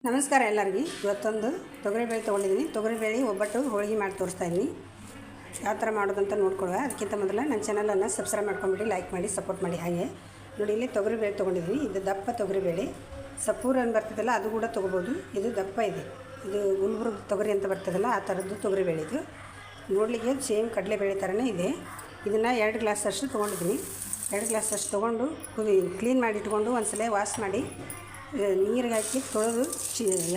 ನಮಸ್ಕಾರ ಎಲ್ಲರಿಗೂ. ಇವತ್ತೊಂದು ತೊಗರಿಬೇಳೆ ತೊಗೊಂಡಿದ್ದೀನಿ. ತೊಗರಿಬೇಳೆ ಒಬ್ಬಟ್ಟು ಹೋಳಿಗೆ ಮಾಡಿ ತೋರಿಸ್ತಾ ಇದ್ದೀನಿ. ಯಾವ ಥರ ಮಾಡೋದಂತ ನೋಡ್ಕೊಳ್ಳುವ. ಅದಕ್ಕಿಂತ ಮೊದಲು ನನ್ನ ಚಾನಲನ್ನು ಸಬ್ಸ್ಕ್ರೈಬ್ ಮಾಡ್ಕೊಂಬಿಟ್ಟು ಲೈಕ್ ಮಾಡಿ ಸಪೋರ್ಟ್ ಮಾಡಿ. ಹಾಗೆ ನೋಡಿ, ಇಲ್ಲಿ ತೊಗರಿಬೇಳೆ ತೊಗೊಂಡಿದ್ದೀನಿ. ಇದು ದಪ್ಪ ತೊಗರಿಬೇಳೆ. ಸಪೂರ ಅಂತ ಬರ್ತದಲ್ಲ, ಅದು ಕೂಡ ತೊಗೋಬೋದು. ಇದು ದಪ್ಪ ಇದೆ. ಇದು ಗುಲ್ಬರ್ಗ ತೊಗರಿ ಅಂತ ಬರ್ತದಲ್ಲ, ಆ ಥರದ್ದು ತೊಗರಿಬೇಳೆ. ಇದು ನೋಡಲಿಕ್ಕೆ ಸೇಮ್ ಕಡಲೆಬೇಳೆ ಥರನೇ ಇದೆ. ಇದನ್ನು 2 ಗ್ಲಾಸ್ ಅಷ್ಟು ತೊಗೊಂಡಿದ್ದೀನಿ. 2 ಗ್ಲಾಸ್ ಅಷ್ಟು ತೊಗೊಂಡು ಕ್ಲೀನ್ ಮಾಡಿ ಇಟ್ಕೊಂಡು ಒಂದು ಸಲ ವಾಶ್ ಮಾಡಿ ನೀರಿಗೆ ಹಾಕಿ ತೊಳೆದು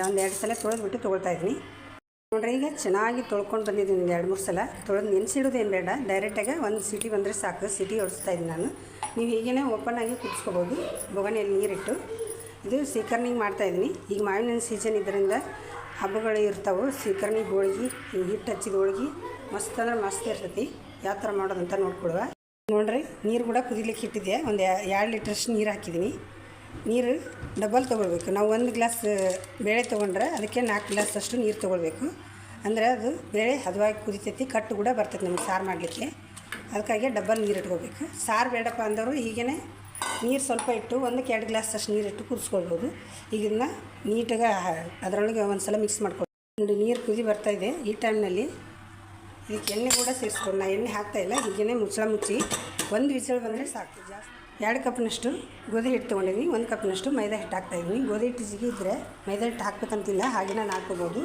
ಒಂದು 2 ಸಲ ತೊಳೆದ್ಬಿಟ್ಟು ತೊಗೊಳ್ತಾಯಿದ್ದೀನಿ. ನೋಡ್ರಿ, ಈಗ ಚೆನ್ನಾಗಿ ತೊಳ್ಕೊಂಡು ಬಂದಿದ್ದೀನಿ. 2-3 ಸಲ ತೊಳೆದು ನೆನೆಸಿಡೋದೇನು ಬೇಡ, ಡೈರೆಕ್ಟಾಗಿ ಒಂದು ಸಿಟಿ ಬಂದರೆ ಸಾಕು. ಸಿಟಿ ಹೊಡಿಸ್ತಾಯಿದ್ದೀನಿ ನಾನು. ನೀವು ಹೀಗೇ ಓಪನ್ ಆಗಿ ಕುದಿಸ್ಕೋಬೋದು ಬೊಗಣೆಯಲ್ಲಿ ನೀರಿಟ್ಟು. ಇದು ಸೀಕರ್ನಿಂಗ್ ಮಾಡ್ತಾಯಿದ್ದೀನಿ. ಈಗ ಮಾವಿನ ಹಣ್ಣು ಸೀಸನ್ ಇದರಿಂದ ಹಬ್ಬಗಳು ಇರ್ತಾವೆ. ಸೀಕರ್ಣಿ ಹೋಳಿಗೆ, ಹಿಟ್ಟು ಹಚ್ಚಿದ ಹೋಳಿಗೆ ಮಸ್ತ್ ಅಂದ್ರೆ ಮಸ್ತ್ ಇರ್ತೈತಿ. ಯಾವ ಥರ ಮಾಡೋದಂತ ನೋಡ್ಕೊಡುವ. ನೋಡ್ರಿ, ನೀರು ಕೂಡ ಕುದಿಲಿಕ್ಕೆ ಇಟ್ಟಿದ್ದೆ. ಒಂದು 2 ಲೀಟ್ರಷ್ಟು ನೀರು ಹಾಕಿದ್ದೀನಿ. ನೀರು ಡಬಲ್ ತೊಗೊಳ್ಬೇಕು. ನಾವು 1 ಗ್ಲಾಸ್ ಬೇಳೆ ತೊಗೊಂಡ್ರೆ ಅದಕ್ಕೆ 4 ಗ್ಲಾಸ್ ಅಷ್ಟು ನೀರು ತೊಗೊಳ್ಬೇಕು. ಅಂದರೆ ಅದು ಬೇಳೆ ಹದವಾಗಿ ಕುದಿತೈತಿ, ಕಟ್ಟು ಕೂಡ ಬರ್ತೈತಿ ನಮಗೆ ಸಾರು ಮಾಡಲಿಕ್ಕೆ. ಅದಕ್ಕಾಗಿ ಡಬಲ್ ನೀರು ಇಟ್ಕೋಬೇಕು. ಸಾರು ಬೇಡಪ್ಪ ಅಂದವರು ಹೀಗೇ ನೀರು ಸ್ವಲ್ಪ ಇಟ್ಟು 1-2 ಗ್ಲಾಸ್ ಅಷ್ಟು ನೀರಿಟ್ಟು ಕುದಿಸ್ಕೊಳ್ಬೋದು. ಈಗ ಇದನ್ನ ನೀಟಾಗಿ ಅದರೊಳಗೆ ಒಂದು ಸಲ ಮಿಕ್ಸ್ ಮಾಡ್ಕೊಂಡು ನೀರು ಕುದಿ ಬರ್ತಾಯಿದೆ. ಈ ಟೈಮ್ನಲ್ಲಿ ಇದಕ್ಕೆ ಎಣ್ಣೆ ಕೂಡ ಸೇರಿಸ್ಕೊಂಡು, ನಾನು ಎಣ್ಣೆ ಹಾಕ್ತಾಯಿಲ್ಲ. ಹೀಗೇ ಮುಚ್ಚಳ ಮುಚ್ಚಿ 1 ವಿಸಿಲ್ ಬಂದರೆ ಸಾಕು. ಜಾಸ್ತಿ 2 ಕಪ್ನಷ್ಟು ಗೋಧಿ ಹಿಟ್ಟು ತೊಗೊಂಡಿದ್ದೀನಿ. 1 ಕಪ್ನಷ್ಟು ಮೈದಾ ಹಿಟ್ಟು ಹಾಕ್ತಾಯಿದ್ದೀನಿ. ಗೋಧಿ ಹಿಟ್ಟು ಜಿಗಿದ್ರೆ ಮೈದಾ ಹಿಟ್ಟು ಹಾಕ್ಬೇಕಂತಿಲ್ಲ, ಹಾಗೆ ನಾನು ಹಾಕ್ಕೋಬೋದು.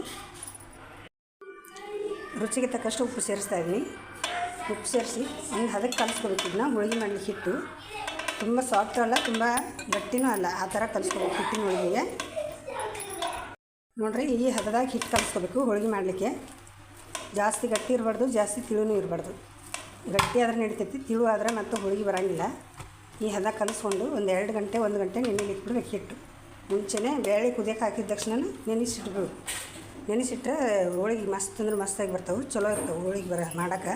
ರುಚಿಗೆ ತಕ್ಕಷ್ಟು ಉಪ್ಪು ಸೇರಿಸ್ತಾಯಿದ್ದೀನಿ. ಉಪ್ಪು ಸೇರಿಸಿ ಒಂದು ಹದಕ್ಕೆ ಕಲಿಸ್ಕೋಬೇಕು. ಇದನ್ನ ಹೋಳಿಗೆ ಮಾಡಲಿಕ್ಕೆ ಹಿಟ್ಟು ತುಂಬ ಸಾಫ್ಟು ಅಲ್ಲ, ತುಂಬ ಗಟ್ಟಿನೂ ಅಲ್ಲ, ಆ ಥರ ಕಲಿಸ್ಕೋಬೇಕು ಹಿಟ್ಟಿನ ಹೋಳಿಗೆಗೆ. ನೋಡಿರಿ, ಈ ಹದದಾಗ ಹಿಟ್ಟು ಕಲಿಸ್ಕೋಬೇಕು ಹೋಳಿಗೆ ಮಾಡಲಿಕ್ಕೆ. ಜಾಸ್ತಿ ಗಟ್ಟಿ ಇರಬಾರ್ದು, ಜಾಸ್ತಿ ತಿಳುನೂ ಇರಬಾರ್ದು. ಗಟ್ಟಿ ಆದ್ರೆ ನಡಿತೈತಿ, ತಿಳು ಆದರೆ ಮತ್ತು ಹೋಳಿಗೆ ಬರೋಂಗಿಲ್ಲ. ಈ ಹದ ಕಲಿಸ್ಕೊಂಡು ಒಂದು 2 ಗಂಟೆ 1 ಗಂಟೆ ನೆನೆಲಿಟ್ಬಿಡ್ಬೇಕು ಹಿಟ್ಟು. ಮುಂಚೆನೇ ಬೇಳೆ ಕುದಿಯೋಕೆ ಹಾಕಿದ ತಕ್ಷಣ ನೆನೆಸಿಟ್ಬಿಡು. ನೆನೆಸಿಟ್ರೆ ಹೋಳಿಗೆ ಮಸ್ತ್ ಅಂದ್ರೆ ಮಸ್ತಾಗಿ ಬರ್ತಾವೆ, ಚಲೋ ಇರ್ತವೆ ಹೋಳಿಗೆ ಮಾಡೋಕೆ.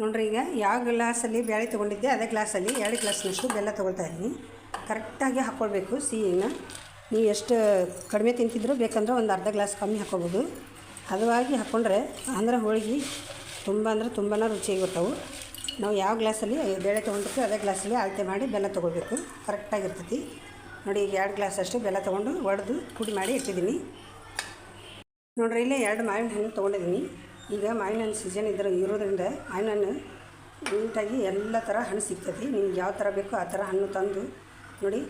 ನೋಡ್ರಿ, ಈಗ ಯಾವ ಗ್ಲಾಸಲ್ಲಿ ಬೇಳೆ ತೊಗೊಂಡಿದ್ದೆ ಅದೇ ಗ್ಲಾಸಲ್ಲಿ 2 ಗ್ಲಾಸ್ನಷ್ಟು ಬೆಲ್ಲ ತೊಗೊಳ್ತಾಯಿದ್ದೀನಿ. ಕರೆಕ್ಟಾಗಿ ಹಾಕ್ಕೊಳ್ಬೇಕು ಸಿಹಿನ. ನೀವು ಎಷ್ಟು ಕಡಿಮೆ ತಿಂತಿದ್ರು ಬೇಕಂದ್ರೆ ಒಂದು ಅರ್ಧ ಗ್ಲಾಸ್ ಕಮ್ಮಿ ಹಾಕ್ಕೋಬೋದು. ಹದವಾಗಿ ಹಾಕ್ಕೊಂಡ್ರೆ ಅಂದ್ರೆ ಹೋಳಿಗೆ ತುಂಬ ಅಂದ್ರೆ ತುಂಬಾ ರುಚಿಯಾಗಿ ಬರ್ತಾವೆ. ನಾವು ಯಾವ ಗ್ಲಾಸಲ್ಲಿ ಬೇಳೆ ತೊಗೊಂಡಿರ್ತೀವಿ ಅದೇ ಗ್ಲಾಸಲ್ಲಿ ಅಳತೆ ಮಾಡಿ ಬೆಲ್ಲ ತೊಗೊಳ್ಬೇಕು. ಕರೆಕ್ಟಾಗಿರ್ತೈತಿ. ನೋಡಿ, ಈಗ 2 ಗ್ಲಾಸ್ ಅಷ್ಟು ಬೆಲ್ಲ ತೊಗೊಂಡು ಒಡೆದು ಪುಡಿ ಮಾಡಿ ಇಟ್ಟಿದ್ದೀನಿ. ನೋಡ್ರಿ, ಇಲ್ಲೇ 2 ಮಾವಿನ ಹಣ್ಣು ತೊಗೊಂಡಿದ್ದೀನಿ. ಈಗ ಮಾವಿನ ಹಣ್ಣು ಸೀಸನ್ ಇರೋದ್ರಿಂದ ಮಾವಿನ ಹಣ್ಣು ನೀಟಾಗಿ ಎಲ್ಲ ಥರ ಹಣ್ಣು ಸಿಗ್ತೈತಿ. ನಿಮ್ಗೆ ಯಾವ ಥರ ಬೇಕೋ ಆ ಥರ ಹಣ್ಣು ತಂದು ನೋಡಿ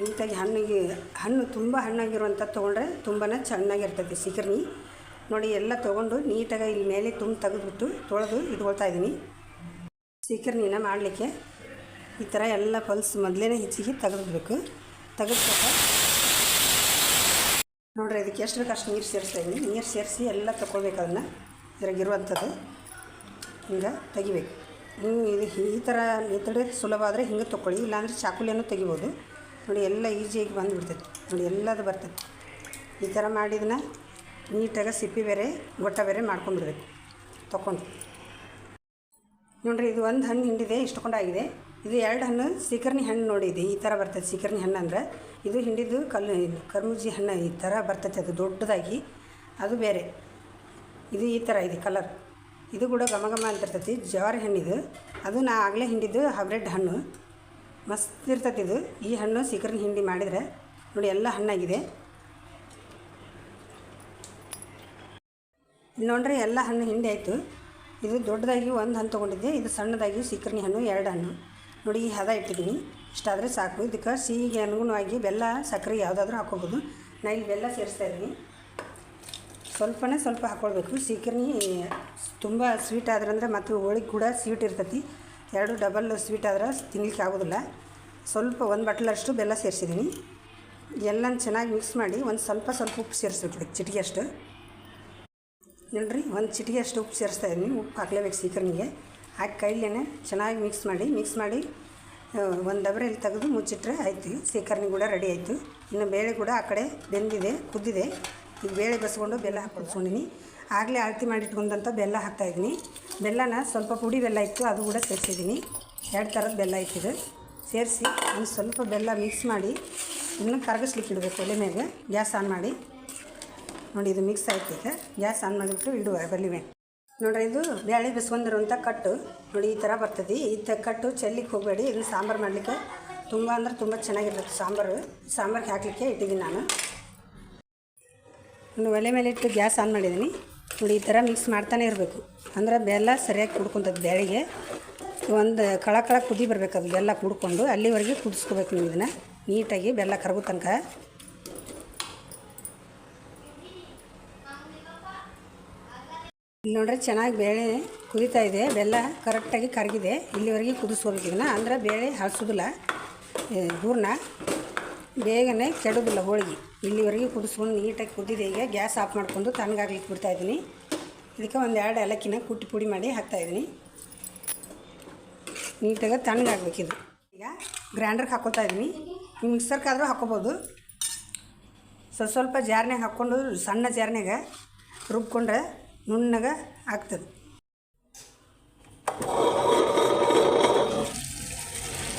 ನೀಟಾಗಿ ಹಣ್ಣು ತುಂಬ ಹಣ್ಣಾಗಿರುವಂಥದ್ದು ತೊಗೊಂಡ್ರೆ ತುಂಬಾ ಚೆನ್ನಾಗಿರ್ತೈತಿ ಸೀಕರ್ಣಿ. ನೋಡಿ, ಎಲ್ಲ ತೊಗೊಂಡು ನೀಟಾಗಿ ಇಲ್ಲಿ ಮೇಲೆ ತೆಗೆದುಬಿಟ್ಟು ತೊಳೆದು ಇಟ್ಕೊಳ್ತಾಯಿದ್ದೀನಿ. ಸೀಕರ್ಣಿನ ಮಾಡಲಿಕ್ಕೆ ಈ ಥರ ಎಲ್ಲ ಪಲ್ಸ್ ಮೊದಲೇ ಹೆಚ್ಚಿಗೆ ತೆಗೆದುಬಿಡ್ಬೇಕು. ತೆಗೆದ್ಬಿಟ್ಟು ನೋಡಿರಿ, ಇದಕ್ಕೆ ಎಷ್ಟು ಬೇಕು ಅಷ್ಟು ನೀರು ಸೇರಿಸ್ತಾಯಿದ್ದೀನಿ. ನೀರು ಸೇರಿಸಿ ಎಲ್ಲ ತೊಗೊಳ್ಬೇಕು. ಅದನ್ನು ಇದ್ರಾಗಿರುವಂಥದ್ದು ಹಿಂಗೆ ತೆಗಿಬೇಕು. ಇದು ಈ ಥರ ಮೆಥಡ್ ಸುಲಭ ಆದರೆ ಹಿಂಗೆ ತೊಗೊಳ್ಳಿ, ಇಲ್ಲಾಂದರೆ ಚಾಕುಲಿಯನ್ನು ತೆಗಿಬೋದು. ನೋಡಿ, ಎಲ್ಲ ಈಸಿಯಾಗಿ ಬಂದುಬಿಡ್ತೈತಿ. ನೋಡಿ, ಎಲ್ಲದು ಬರ್ತೈತಿ. ಈ ಥರ ಮಾಡಿದನ್ನ ನೀಟಾಗಿ ಸಿಪ್ಪಿ ಬೇರೆ ಗೊಟ್ಟ ಬೇರೆ ಮಾಡ್ಕೊಂಡ್ಬಿಡ್ಬೇಕು ತೊಗೊಂಡು. ನೋಡಿರಿ, ಇದು 1 ಹಣ್ಣು ಹಿಂಡಿದೆ, ಇಷ್ಟುಕೊಂಡಾಗಿದೆ. ಇದು 2 ಹಣ್ಣು ಸೀಕರ್ಣಿ ಹಣ್ಣು. ನೋಡಿದೆ ಈ ಥರ ಬರ್ತೈತೆ ಸೀಕರ್ಣಿ ಹಣ್ಣು ಅಂದರೆ. ಇದು ಹಿಂಡಿದ್ದು ಕರ್ಮೂಜಿ ಹಣ್ಣು ಈ ಥರ ಬರ್ತೈತೆ, ಅದು ದೊಡ್ಡದಾಗಿ, ಅದು ಬೇರೆ. ಇದು ಈ ಥರ ಇದೆ ಕಲರ್. ಇದು ಕೂಡ ಘಮ ಘಮ ಅಂತಿರ್ತೈತಿ. ಜವಾರಿ ಹಣ್ಣಿದು, ಅದು ನಾ ಆಗಲೇ ಹಿಂಡಿದ್ದು ಹೈಬ್ರಿಡ್ ಹಣ್ಣು. ಮಸ್ತ್ ಇರ್ತೈತಿ ಇದು. ಈ ಹಣ್ಣು ಸೀಕರ್ಣಿ ಹಿಂಡಿ ಮಾಡಿದರೆ ನೋಡಿ ಎಲ್ಲ ಹಣ್ಣಾಗಿದೆ. ಇಲ್ಲಿ ನೋಡ್ರಿ, ಎಲ್ಲ ಹಣ್ಣು ಹಿಂಡಿ ಆಯಿತು. ಇದು ದೊಡ್ಡದಾಗಿ 1 ಹಣ್ಣು ತೊಗೊಂಡಿದ್ದೆ. ಇದು ಸಣ್ಣದಾಗಿ ಸೀಕರ್ಣಿ ಹಣ್ಣು 2 ಹಣ್ಣು. ನೋಡಿ, ಈ ಹದ ಇಟ್ಟಿದ್ದೀನಿ. ಇಷ್ಟಾದರೆ ಸಾಕು. ಇದಕ್ಕೆ ಸಿಹಿಗೆ ಅನುಗುಣವಾಗಿ ಬೆಲ್ಲ, ಸಕ್ಕರೆ ಯಾವುದಾದ್ರೂ ಹಾಕ್ಕೋಬೋದು. ನಾನು ಇಲ್ಲಿ ಬೆಲ್ಲ ಸೇರಿಸ್ತಾಯಿದ್ದೀನಿ. ಸ್ವಲ್ಪ ಹಾಕ್ಕೊಳ್ಬೇಕು. ಸೀಕರ್ಣಿ ತುಂಬ ಸ್ವೀಟ್ ಆದ್ರಂದ್ರೆ ಮತ್ತು ಹೋಳಿಗೆ ಕೂಡ ಸ್ವೀಟ್ ಇರ್ತೈತಿ. 2 ಡಬಲ್ ಸ್ವೀಟ್ ಆದ್ರೆ ತಿನ್ನಲಿಕ್ಕೆ ಆಗೋದಿಲ್ಲ. ಸ್ವಲ್ಪ 1 ಬಟ್ಲಷ್ಟು ಬೆಲ್ಲ ಸೇರಿಸಿದ್ದೀನಿ. ಎಲ್ಲ ಚೆನ್ನಾಗಿ ಮಿಕ್ಸ್ ಮಾಡಿ ಒಂದು ಸ್ವಲ್ಪ ಉಪ್ಪು ಸೇರಿಸ್ಬೇಕು, ಚಿಟಿಕೆ ಅಷ್ಟು. ನೋಡ್ರಿ, 1 ಚಿಟಿಕೆ ಅಷ್ಟು ಉಪ್ಪು ಸೇರಿಸ್ತಾಯಿದ್ದೀನಿ. ಉಪ್ಪು ಹಾಕಲೇಬೇಕು ಸೀಕರ್ಣಿಗೆ. ಹಾಕಿ ಕೈಲೇನೆ ಚೆನ್ನಾಗಿ ಮಿಕ್ಸ್ ಮಾಡಿ ಒಂದು ಡಬರೆಯಲ್ಲಿ ತೆಗೆದು ಮುಚ್ಚಿಟ್ರೆ ಆಯಿತು. ಸೀಕರ್ಣಿ ಕೂಡ ರೆಡಿ ಆಯಿತು. ಇನ್ನು ಬೇಳೆ ಕೂಡ ಆ ಕಡೆ ಬೆಂದಿದೆ, ಕುದ್ದಿದೆ. ಈಗ ಬೇಳೆ ಬಸ್ಕೊಂಡು ಬೆಲ್ಲ ಹಾಕ್ಕೊಳ್ಸ್ಕೊಂಡಿನಿ. ಆಗಲೇ ಅಳತೆ ಮಾಡಿಟ್ಕೊಂಡಂಥ ಬೆಲ್ಲ ಹಾಕ್ತಾಯಿದ್ದೀನಿ. ಬೆಲ್ಲನ ಸ್ವಲ್ಪ ಪುಡಿ ಬೆಲ್ಲ ಇತ್ತು, ಅದು ಕೂಡ ಸೇರಿಸಿದ್ದೀನಿ. 2 ಥರದ ಬೆಲ್ಲ ಇಟ್ಟಿದ್ದು ಸೇರಿಸಿ ಒಂದು ಸ್ವಲ್ಪ ಬೆಲ್ಲ ಮಿಕ್ಸ್ ಮಾಡಿ ಇನ್ನೂ ಕರಗಿಸ್ಲಿಕ್ಕೆ ಇಡಬೇಕು ಒಲೆ ಮೇಲೆ. ಗ್ಯಾಸ್ ಆನ್ ಮಾಡಿ. ನೋಡಿ, ಇದು ಮಿಕ್ಸ್ ಆಯ್ತು. ಈಗ ಗ್ಯಾಸ್ ಆನ್ ಮಾಡಿಬಿಟ್ಟು ಇಡುವ ಬಲ್ಲಿವೆ. ನೋಡಿರಿ, ಇದು ಬೇಳೆ ಬಿಸ್ಕೊಂಡಿರುವಂಥ ಕಟ್ಟು ನೋಡಿ ಈ ಥರ ಬರ್ತದೆ. ಈ ಕಟ್ಟು ಚೆಲ್ಲಿಕ್ಕೆ ಹೋಗಬೇಡಿ. ಇದನ್ನು ಸಾಂಬಾರು ಮಾಡಲಿಕ್ಕೆ ತುಂಬ ಅಂದ್ರೆ ತುಂಬ ಚೆನ್ನಾಗಿರ್ತದೆ. ಸಾಂಬಾರಿಗೆ ಹಾಕಲಿಕ್ಕೆ ಇಟ್ಟಿದ್ದೀನಿ ನಾನು. ನಾನು ಒಲೆ ಮೇಲೆ ಇಟ್ಟು ಗ್ಯಾಸ್ ಆನ್ ಮಾಡಿದ್ದೀನಿ ನೋಡಿ. ಈ ಥರ ಮಿಕ್ಸ್ ಮಾಡ್ತಾನೆ ಇರಬೇಕು, ಅಂದ್ರೆ ಬೆಲ್ಲ ಸರಿಯಾಗಿ ಕುಡ್ಕೊಂತದ್ದು ಬೇಳೆಗೆ. ಒಂದು ಕಳ ಕುದಿ ಬರಬೇಕು, ಅದು ಬೆಲ್ಲ ಕುಡ್ಕೊಂಡು ಅಲ್ಲಿವರೆಗೆ ಕುದಿಸ್ಕೋಬೇಕು ನೀವು ಇದನ್ನು ನೀಟಾಗಿ, ಬೆಲ್ಲ ಕರಗೋ ತನಕ. ಇಲ್ಲಿ ನೋಡ್ರಿ ಚೆನ್ನಾಗಿ ಬೇಳೆ ಕುದೀತಾ ಇದೆ, ಬೆಲ್ಲ ಕರೆಕ್ಟಾಗಿ ಕರಗಿದೆ. ಇಲ್ಲಿವರೆಗೆ ಕುದಿಸ್ಕೋಬೇಕು ಇದನ್ನು, ಅಂದ್ರೆ ಬೇಳೆ ಹಳಸೋದಿಲ್ಲ, ಹೂರಣ ಬೇಗನೆ ಕೆಡೋದಿಲ್ಲ ಹೋಳಿಗೆ. ಇಲ್ಲಿವರೆಗೆ ಕುದಿಸ್ಕೊಂಡು ನೀಟಾಗಿ ಕುದ್ದಿದೆ. ಈಗ ಗ್ಯಾಸ್ ಆಫ್ ಮಾಡಿಕೊಂಡು ತಣ್ಣಗಾಗ್ಲಿಕ್ಕೆ ಬಿಡ್ತಾಯಿದ್ದೀನಿ. ಇದಕ್ಕೆ ಒಂದು 2 ಏಲಕ್ಕಿನ ಕುಟ್ಟಿ ಪುಡಿ ಮಾಡಿ ಹಾಕ್ತಾಯಿದ್ದೀನಿ. ನೀಟಾಗಿ ತಣ್ಣಗಾಗಬೇಕಿದು. ಈಗ ಗ್ರೈಂಡರ್ಗೆ ಹಾಕ್ಕೋತಾ ಇದ್ದೀನಿ, ನೀವು ಮಿಕ್ಸರ್ಗಾದರೂ ಹಾಕ್ಕೋಬೋದು. ಸ್ವಲ್ಪ ಜಾರ್ನಾಗ ಹಾಕ್ಕೊಂಡು ಸಣ್ಣ ಜಾರ್ನಾಗ ರುಬ್ಕೊಂಡ್ರೆ ನುಣ್ಣಗೆ ಆಗ್ತದೆ.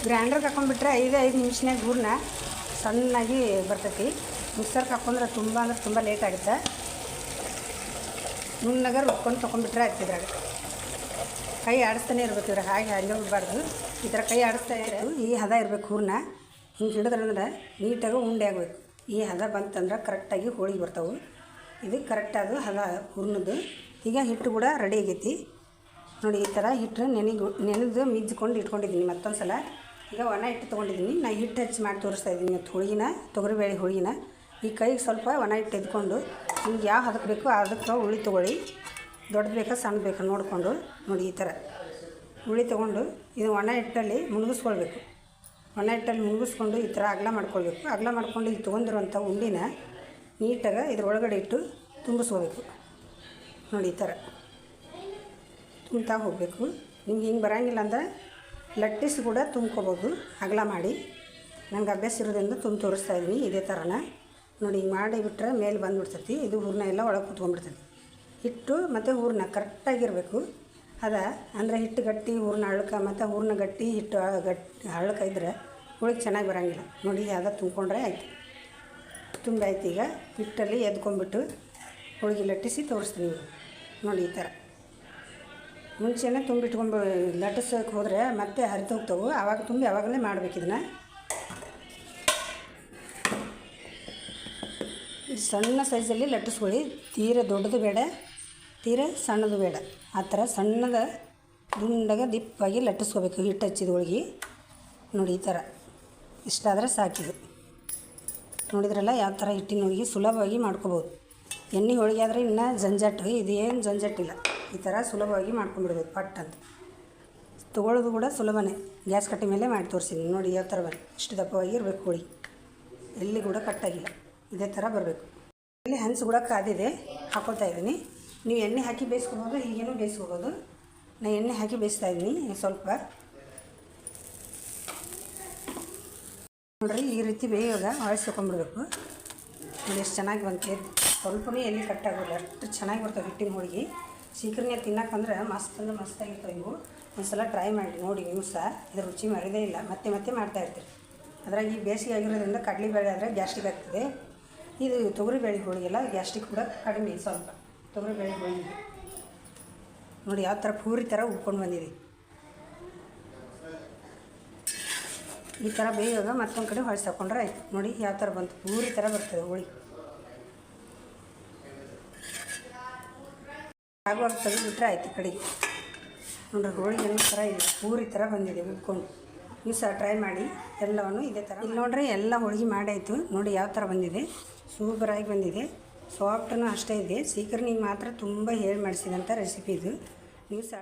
ಗ್ರೈಂಡರ್ಗೆ ಹಾಕ್ಕೊಂಡ್ಬಿಟ್ರೆ 5 ನಿಮಿಷನಾಗ ಹೂರಣ ಸಣ್ಣಾಗಿ ಬರ್ತೈತಿ. ಮಿಕ್ಸರ್ಗೆ ಹಾಕ್ಕೊಂಡ್ರೆ ತುಂಬ ಅಂದ್ರೆ ತುಂಬ ಲೇಟ್ ಆಗುತ್ತೆ. ನುಣ್ಣಗೆ ರುಬ್ಕೊಂಡು ತೊಗೊಂಡ್ಬಿಟ್ರೆ ಆಗ್ತಿದ್ರಾಗ ಕೈ ಆಡಿಸ್ತಾನೆ ಇರ್ಬೇಕು. ಇದ್ರಾಗ ಹಾಗೆ ಹಂಗೆ ಬಿಡಬಾರ್ದು, ಈ ಥರ ಕೈ ಆಡಿಸ್ತಾ ಇರೋದು. ಈ ಹದ ಇರಬೇಕು ಹೂರಣ, ಹಿಂಗೆ ಹಿಡಿದ್ರಂದ್ರೆ ನೀಟಾಗಿ ಉಂಡೆ ಆಗಬೇಕು. ಈ ಹದ ಬಂತಂದ್ರೆ ಕರೆಕ್ಟಾಗಿ ಹೋಳಿಗೆ ಬರ್ತಾವೆ. ಇದು ಕರೆಕ್ಟಾದ ಹದ ಹೂರ್ಣದ್ದು. ಈಗ ಹಿಟ್ಟು ಕೂಡ ರೆಡಿ ಆಗೈತಿ ನೋಡಿ. ಈ ಥರ ಹಿಟ್ಟು ನೆನೆದು ಮಿಜ್ಜಿಕೊಂಡು ಇಟ್ಕೊಂಡಿದ್ದೀನಿ. ಮತ್ತೊಂದು ಸಲ ಈಗ ಒಣ ಹಿಟ್ಟು ತೊಗೊಂಡಿದ್ದೀನಿ. ನಾನು ಹಿಟ್ಟು ಹಚ್ಚಿ ಮಾಡಿ ತೋರಿಸ್ತಾ ಇದ್ದೀನಿ ಮತ್ತು ಹೋಳಿಗೆನ, ತೊಗರಿಬೇಳೆ ಹೋಳಿಗೆನ. ಈ ಕೈಗೆ ಸ್ವಲ್ಪ ಒಣ ಹಿಟ್ಟು ಎದ್ಕೊಂಡು ನಿಮ್ಗೆ ಯಾವ ಹದಕ್ಕೆ ಬೇಕೋ ಅದಕ್ಕೆ ಉಳಿ ತೊಗೊಳ್ಳಿ. ದೊಡ್ಡದು ಬೇಕಾ ಸಣ್ಣ ಬೇಕಾ ನೋಡಿಕೊಂಡು ನೋಡಿ. ಈ ಥರ ಉಳಿ ತೊಗೊಂಡು ಇದು ಒಣ ಹಿಟ್ಟಲ್ಲಿ ಮುಳುಗಿಸ್ಕೊಳ್ಬೇಕು. ಒಣ ಹಿಟ್ಟಲ್ಲಿ ಮುಳುಗಿಸ್ಕೊಂಡು ಈ ಥರ ಅಗಲ ಮಾಡ್ಕೊಳ್ಬೇಕು. ಅಗಲ ಮಾಡ್ಕೊಂಡು ಈಗ ತೊಗೊಂಡಿರುವಂಥ ಉಂಡಿನ ನೀಟಾಗಿ ಇದ್ರೊಳಗಡೆ ಇಟ್ಟು ತುಂಬಿಸ್ಕೋಬೇಕು ನೋಡಿ. ಈ ಥರ ತುಂಬ್ತಾ ಹೋಗಬೇಕು. ನಿಮ್ಗೆ ಹಿಂಗೆ ಬರೋಂಗಿಲ್ಲ ಅಂದ್ರೆ ಲಟ್ಟಿಸಿ ಕೂಡ ತುಂಬ್ಕೋಬೋದು, ಅಗಲ ಮಾಡಿ. ನನಗೆ ಅಭ್ಯಾಸ ಇರೋದ್ರಿಂದ ತುಂಬ ತೋರಿಸ್ತಾ ಇದ್ದೀನಿ. ಇದೇ ಥರನ ನೋಡಿ. ಹಿಂಗೆ ಮಾಡಿಬಿಟ್ರೆ ಮೇಲೆ ಬಂದುಬಿಡ್ತೈತಿ. ಇದು ಹೂರಣ ಎಲ್ಲ ಒಳಗೆ ಕೂತ್ಕೊಂಡ್ಬಿಡ್ತೈತಿ. ಹಿಟ್ಟು ಮತ್ತು ಹೂರಣ ಕರೆಕ್ಟಾಗಿರಬೇಕು. ಅಂದರೆ ಹಿಟ್ಟು ಗಟ್ಟಿ ಹೂರಣ ಹಳ್ಳಕ, ಮತ್ತು ಹೂರಣ ಗಟ್ಟಿ ಹಿಟ್ಟು ಹಳ್ಳಕ ಇದ್ದರೆ ಹೋಳಿಗೆ ಚೆನ್ನಾಗಿ ಬರೋಂಗಿಲ್ಲ ನೋಡಿ. ಅದ ತುಂಬ್ಕೊಂಡ್ರೆ ಆಯಿತು. ತುಂಬಾಯ್ತು. ಈಗ ಹಿಟ್ಟಲ್ಲಿ ಎದ್ಕೊಂಡ್ಬಿಟ್ಟು ಹೋಳಿಗೆ ಲಟ್ಟಿಸಿ ತೋರಿಸ್ತೀನಿ ನೋಡಿ. ಈ ಥರ ಮುಂಚೆನೇ ತುಂಬಿಟ್ಕೊಂಡು ಲಟ್ಟಿಸೋಕೆ ಹೋದರೆ ಮತ್ತೆ ಹರಿದು ಹೋಗ್ತಾವೆ. ಆವಾಗ ತುಂಬಿ ಆವಾಗಲೇ ಮಾಡಬೇಕು ಇದನ್ನು. ಸಣ್ಣ ಸೈಜಲ್ಲಿ ಲಟ್ಟಿಸ್ಕೊಳ್ಳಿ. ತೀರ ದೊಡ್ಡದು ಬೇಡ, ತೀರ ಸಣ್ಣದು ಬೇಡ. ಆ ಥರ ಸಣ್ಣದ ದುಂಡಗೆ ದಿಪ್ಪಾಗಿ ಲಟ್ಟಿಸ್ಕೋಬೇಕು ಹಿಟ್ಟು ಹಚ್ಚಿದ ಹೋಳಿಗೆ ನೋಡಿ. ಈ ಥರ ಇಷ್ಟಾದರೆ ಸಾಕಿದು. ನೋಡಿದ್ರಲ್ಲ ಯಾವ ಥರ ಹಿಟ್ಟಿನ ಹೋಳಿಗೆ ಸುಲಭವಾಗಿ ಮಾಡ್ಕೋಬೋದು. ಎಣ್ಣೆ ಹೋಳಿಗೆ ಆದರೆ ಇನ್ನೂ ಜಂಜಾಟು, ಇದೇನು ಜಂಜಾಟಿಲ್ಲ. ಈ ಥರ ಸುಲಭವಾಗಿ ಮಾಡ್ಕೊಂಡ್ಬಿಡ್ಬೋದು ಪಟ್ ಅಂತ. ತೊಗೊಳ್ಳೋದು ಕೂಡ ಸುಲಭನೇ. ಗ್ಯಾಸ್ ಕಟ್ಟೆ ಮೇಲೆ ಮಾಡಿ ತೋರಿಸಿದ್ದೀನಿ ನೋಡಿ. ಯಾವ ಥರ ಬನ್ನಿ, ಇಷ್ಟು ದಪ್ಪವಾಗಿ ಇರಬೇಕು ಹೋಳಿಗೆ, ಎಲ್ಲಿ ಕೂಡ ಕಟ್ಟಾಗಿಲ್ಲ. ಇದೇ ಥರ ಬರಬೇಕು. ಇಲ್ಲಿ ಹಂಚು ಕೂಡ ಕಾದಿದೆ, ಹಾಕ್ಕೊಳ್ತಾ ಇದ್ದೀನಿ. ನೀವು ಎಣ್ಣೆ ಹಾಕಿ ಬೇಯಿಸ್ಕೊಬೋದು, ಹೀಗೇನೂ ಬೇಯಿಸ್ಕೋಬೋದು. ನಾನು ಎಣ್ಣೆ ಹಾಕಿ ಬೇಯಿಸ್ತಾ ಇದ್ದೀನಿ ಸ್ವಲ್ಪ. ನೋಡಿರಿ ಈ ರೀತಿ ಬೇಯುವಾಗ ಆಳಿಸ್ಕೊಂಡ್ಬಿಡ್ಬೇಕು ನೋಡಿ. ಎಷ್ಟು ಚೆನ್ನಾಗಿ ಬಂತು. ಸ್ವಲ್ಪನೇ ಎಲ್ಲಿ ಕಟ್ಟಾಗೋಲ್ಲ, ಅಷ್ಟು ಚೆನ್ನಾಗಿ ಬರ್ತವೆ ಹಿಟ್ಟಿನ ಹೋಳಿಗೆ. ಸೀಕರಣೆ ತಿನ್ನೋಕ್ಕಂದ್ರೆ ಮಸ್ತ್ ಅಂದ್ರೆ ಮಸ್ತಾಗಿರ್ತವೆ ಇವು. ಒಂದು ಸಲ ಟ್ರೈ ಮಾಡಿ ನೋಡಿ. ನೀವು ಸಹ ಇದ್ರ ರುಚಿ ಮರಿದೇ ಇಲ್ಲ, ಮತ್ತೆ ಮತ್ತೆ ಮಾಡ್ತಾಯಿರ್ತೀರಿ. ಅದ್ರಾಗ ಈ ಬೇಸಿಗೆ ಆಗಿರೋದ್ರಿಂದ ಕಡಲೆಬೇಳೆ ಆದರೆ ಗ್ಯಾಸ್ಟ್ರಿಕ್ ಆಗ್ತದೆ. ಇದು ತೊಗರಿಬೇಳೆ ಹೋಳಿಗೆಲ್ಲ ಗ್ಯಾಸ್ಟ್ರಿಕ್ ಕೂಡ ಕಡಿಮೆ ಸ್ವಲ್ಪ. ತೊಗರಿಬೇಳೆ ಹೋಳಿಗೆ ನೋಡಿ ಯಾವ ಥರ ಪೂರಿ ಥರ ಉಳ್ಕೊಂಡು ಬಂದಿದೆ. ಈ ಥರ ಬೇಯುವಾಗ ಮತ್ತೊಂದು ಕಡೆ ಹೊಳ್ಸಾಕೊಂಡ್ರೆ ಆಯಿತು ನೋಡಿ. ಯಾವ ಥರ ಬಂತು, ಪೂರಿ ಥರ ಬರ್ತದೆ ಹೋಳಿಗೆ. ಆಗುವಾಗ ತೆಗೆದುಬಿಟ್ರೆ ಆಯಿತು ಕಡೆಗೆ. ನೋಡ್ರಿ ಹೋಳಿಗೆ ಅನ್ನೋ ಥರ ಇದೆ, ಪೂರಿ ಥರ ಬಂದಿದೆ ಉಳ್ಕೊಂಡು. ನೀವು ಸಹ ಟ್ರೈ ಮಾಡಿ ಎಲ್ಲವನ್ನು ಇದೇ ಥರ. ಇಲ್ಲಿ ನೋಡ್ರಿ ಎಲ್ಲ ಹೋಳಿಗೆ ಮಾಡಾಯಿತು ನೋಡಿ. ಯಾವ ಥರ ಬಂದಿದೆ, ಸೂಪರಾಗಿ ಬಂದಿದೆ. ಸಾಫ್ಟೂ ಅಷ್ಟೇ ಇದೆ. ಸೀಕರ್ನಿಗೆ ಮಾತ್ರ ತುಂಬ ಹೇಳಿ ಮಾಡಿಸಿದಂಥ ರೆಸಿಪಿ ಇದು. ನೀವು ಸಹ